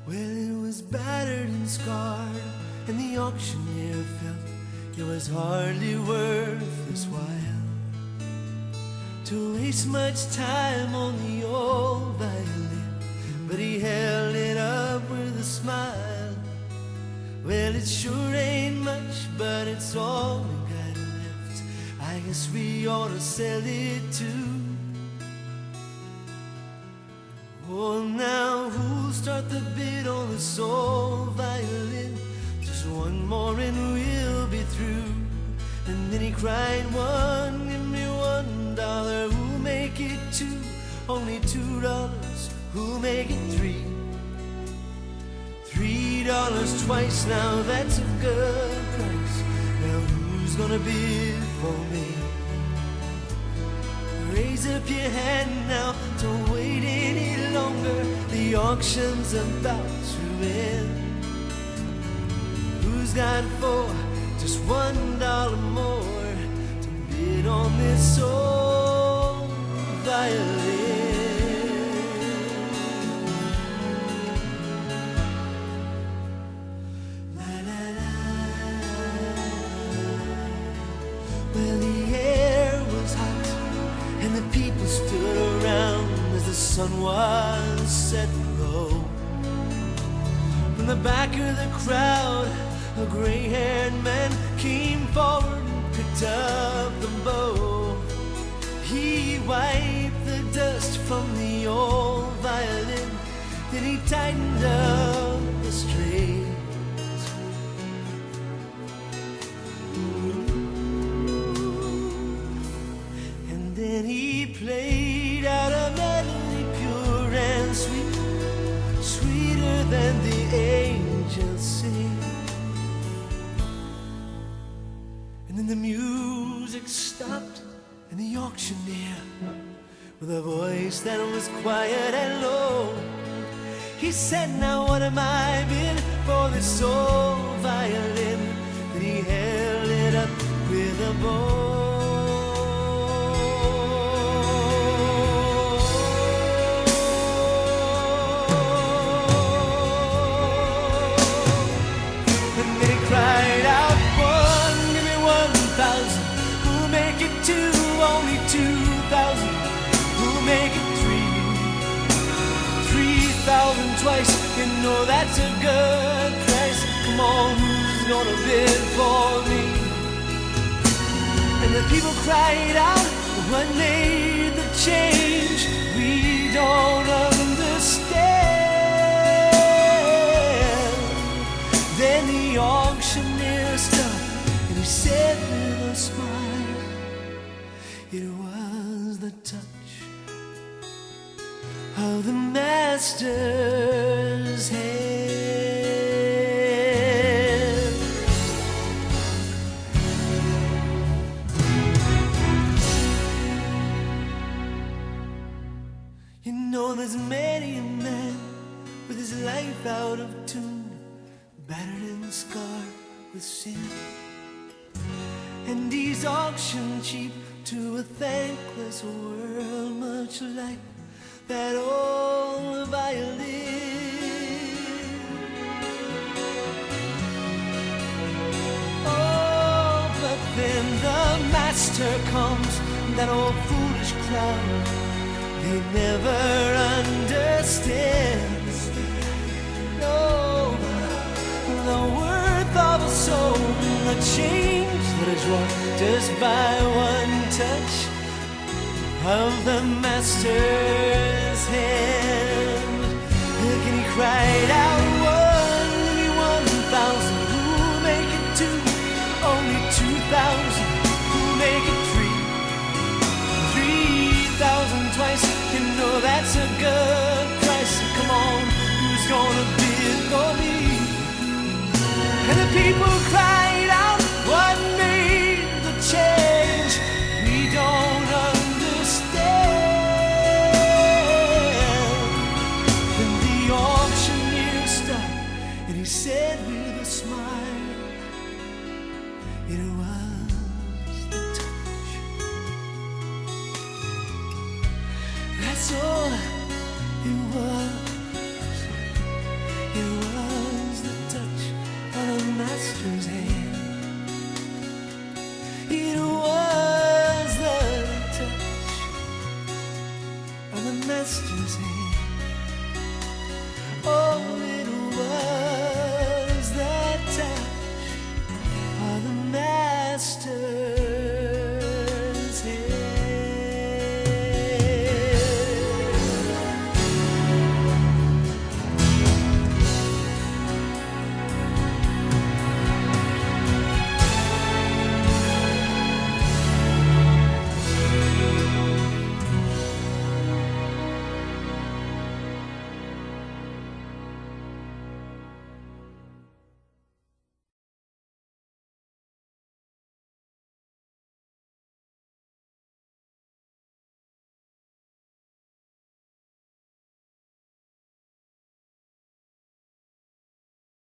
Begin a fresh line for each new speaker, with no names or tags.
Well, it was battered and scarred, and the auctioneer felt it was hardly worth his while to waste much time on the old violin, but he held it up with a smile. Well, it sure ain't much, but it's all we got left. I guess we ought to sell it too. Oh, now who'll start the bid on this old violin? Just one more and we'll be through. And then he cried, one, give me $1. Who'll make it two? Only $2. Who'll make it three? $3 twice, now that's a good price. Now who's gonna bid for me? Raise up your hand now, don't wait any longer. The auction's about to end. Who's got four? Just $1 more to bid on this old violin. La, la, la. Well, the air was hot and the people stood around as the sun was set low. From the back of the crowd, a gray-haired man came forward and picked up the bow. He wiped the dust from the old violin, then he tightened up the strings. And then he played out a melody pure and sweet, sweeter than the angels sing. And then the music stopped, and the auctioneer, with a voice that was quiet and low, he said, now what am I bid for this old violin? Then he held it up with a bow. And then he cried out, one, give me 1,000. Who'll make it two? Only 2,000. Who'll make it three? 3,000 twice. You know that's a good price. Come on, who's gonna bid for me? And the people cried out, what made the change? We don't understand. Then the auctioneer stopped and he said with a smile, it was the touch of the master's hand. You know there's many a man with his life out of tune, battered and scarred with sin, and he's auctioned cheap to a thankless world, much like that old violin. Oh, but then the master comes, that old foolish crowd, they never understand. No, the worth of a soul, the change that is wrought just by one touch of the master's hand. Look, and he cried out, one, give me 1,000. Who'll make it two? Only 2,000. Who'll make it three? 3,000 twice. You know that's a good price. Come on, who's gonna bid for me? And the people cried.